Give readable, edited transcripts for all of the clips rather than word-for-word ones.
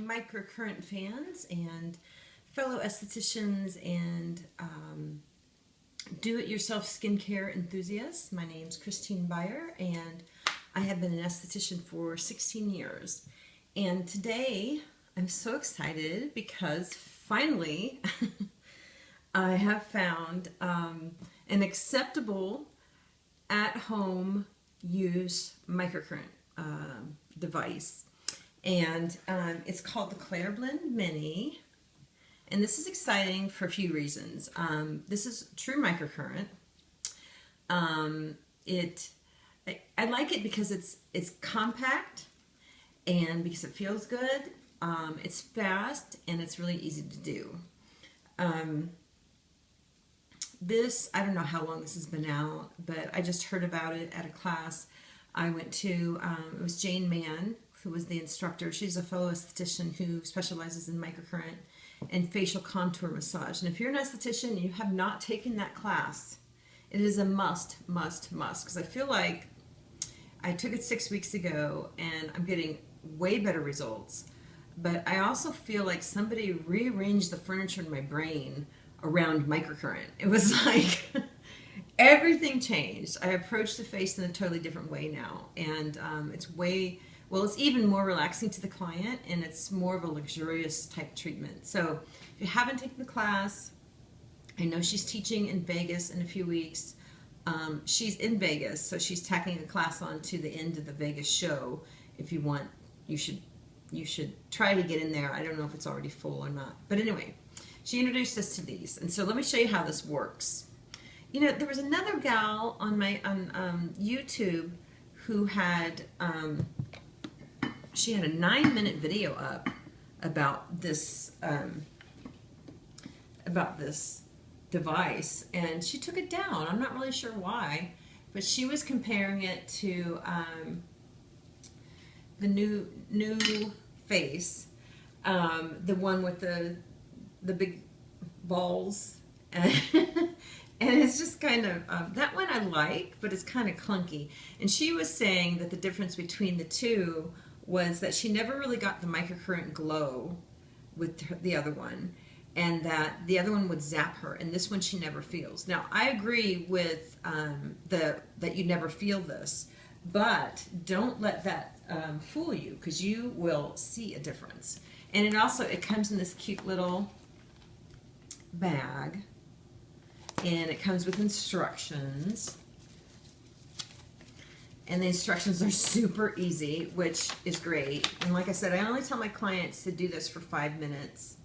microcurrent fans and fellow estheticians and do-it-yourself skincare enthusiasts. My name's Christine Byer, and I have been an esthetician for 16 years. And today I'm so excited because finally I have found an acceptable at-home use microcurrent device. And it's called the Clareblend MINI. And this is exciting for a few reasons. This is true microcurrent. I like it because it's compact and because it feels good. It's fast and it's really easy to do. I don't know how long this has been out, but I just heard about it at a class I went to. It was Jane Mann, who was the instructor. She's a fellow esthetician who specializes in microcurrent and facial contour massage. And if you're an esthetician and you have not taken that class, it is a must, because I feel like I took it 6 weeks ago and I'm getting way better results. But I also feel like somebody rearranged the furniture in my brain around microcurrent. It was like everything changed. I approach the face in a totally different way now. And it's even more relaxing to the client, and it's more of a luxurious type treatment. So if you haven't taken the class, I know she's teaching in Vegas in a few weeks. She's in Vegas, so she's tacking a class on to the end of the Vegas show. If you want, you should try to get in there. I don't know if it's already full or not. But anyway, she introduced us to these. And so let me show you how this works. You know, there was another gal on YouTube who had... she had a 9-minute video up about this device, and she took it down. I'm not really sure why, but she was comparing it to the new face, the one with the big balls, and it's just kind of that one I like, but it's kind of clunky. And she was saying that the difference between the two was that she never really got the microcurrent glow with the other one, and that the other one would zap her, and this one she never feels. Now, I agree with that you never feel this, but don't let that fool you, because you will see a difference. And it comes in this cute little bag, and it comes with instructions. And the instructions are super easy, which is great. And like I said, I only tell my clients to do this for 5 minutes,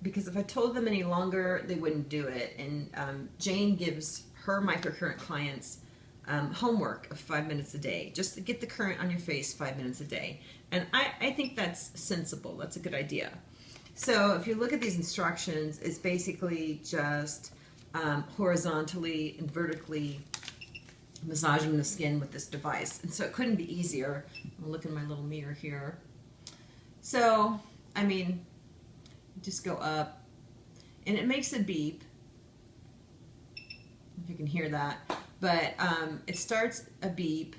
because if I told them any longer, they wouldn't do it. And Jane gives her microcurrent clients homework of 5 minutes a day, just to get the current on your face 5 minutes a day. And I think that's sensible. That's a good idea. So if you look at these instructions, it's basically just horizontally and vertically massaging the skin with this device. And so it couldn't be easier. I'll look in my little mirror here. So, I mean, just go up, and it makes a beep, if you can hear that. But it starts a beep,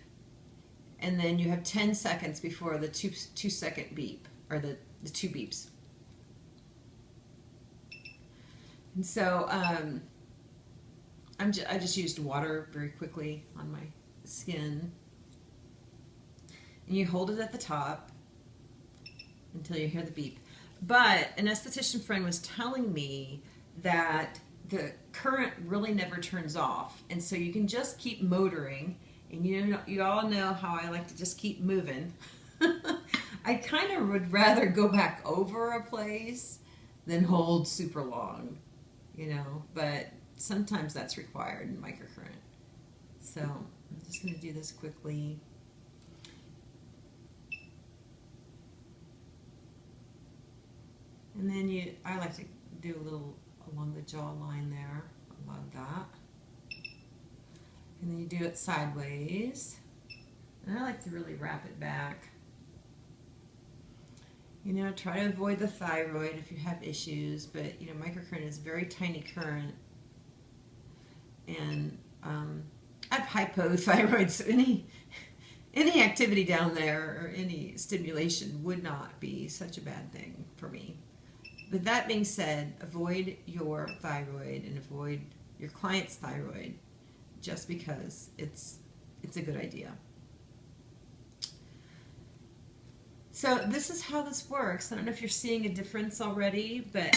and then you have 10 seconds before the two-second beep, or the two beeps. And so I just used water very quickly on my skin. And you hold it at the top until you hear the beep. But an esthetician friend was telling me that the current really never turns off. And so you can just keep motoring. And you all know how I like to just keep moving. I kind of would rather go back over a place than hold super long, but sometimes that's required in microcurrent. So I'm just going to do this quickly. And then I like to do a little along the jawline there. I love that. And then you do it sideways. And I like to really wrap it back. Try to avoid the thyroid if you have issues, but microcurrent is very tiny current. And I have hypothyroid, so any activity down there or any stimulation would not be such a bad thing for me. But that being said, avoid your thyroid and avoid your client's thyroid just because it's a good idea. So this is how this works. I don't know if you're seeing a difference already, but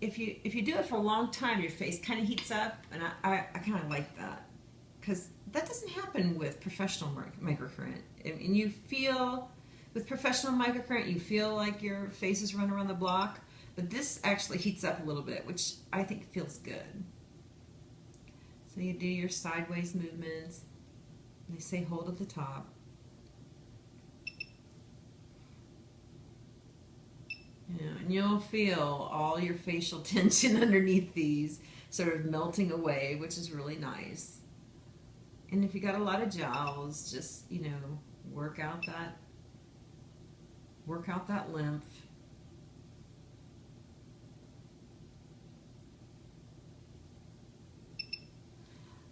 if you do it for a long time, your face kind of heats up, and I kind of like that because that doesn't happen with professional microcurrent. And you feel, with professional microcurrent, you feel like your face is running around the block, but this actually heats up a little bit, which I think feels good. So you do your sideways movements. They say hold at the top. Yeah, and you'll feel all your facial tension underneath these sort of melting away, which is really nice. And if you got a lot of jowls, just, you know, work out that lymph.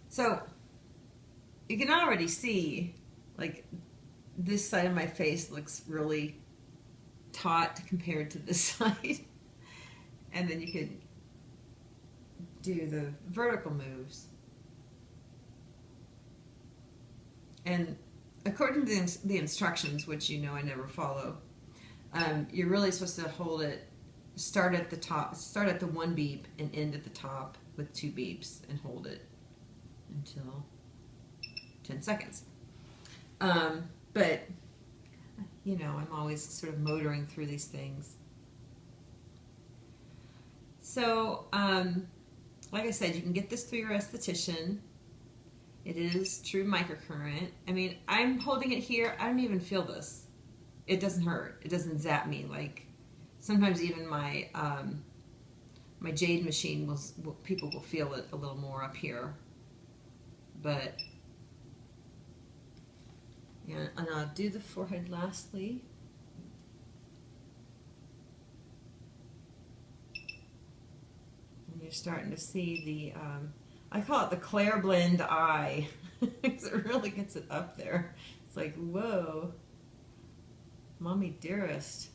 So you can already see, like, this side of my face looks really taut compared to this side. And then you could do the vertical moves. And according to the instructions, which you know I never follow, you're really supposed to hold it, start at the top, start at the 1 beep and end at the top with 2 beeps and hold it until 10 seconds. But, you know, I'm always sort of motoring through these things. So, like I said, you can get this through your esthetician. It is true microcurrent. I mean, I'm holding it here. I don't even feel this. It doesn't hurt. It doesn't zap me. Like, sometimes even my my jade machine people will feel it a little more up here. But yeah, and I'll do the forehead lastly. And you're starting to see the, I call it the Clareblend eye, because it really gets it up there. It's like, whoa, mommy dearest.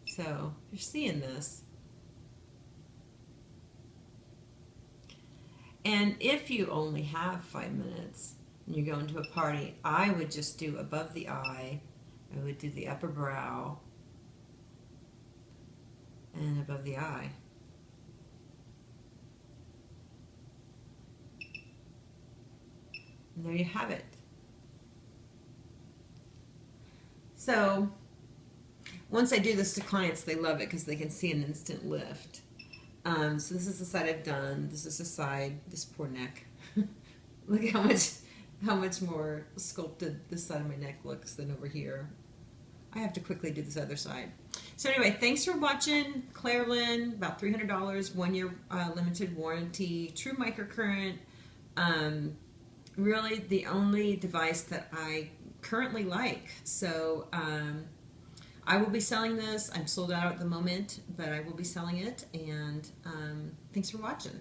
So you're seeing this. And if you only have 5 minutes and you're going to a party, I would just do above the eye. I would do the upper brow and above the eye. And there you have it. So once I do this to clients, they love it because they can see an instant lift. So this is the side I've done. This is the side, this poor neck. Look how much more sculpted this side of my neck looks than over here. I have to quickly do this other side. So anyway, thanks for watching. Clareblend, about $300, 1-year limited warranty, true microcurrent. Really the only device that I currently like. So I will be selling this. I'm sold out at the moment, but I will be selling it. And thanks for watching.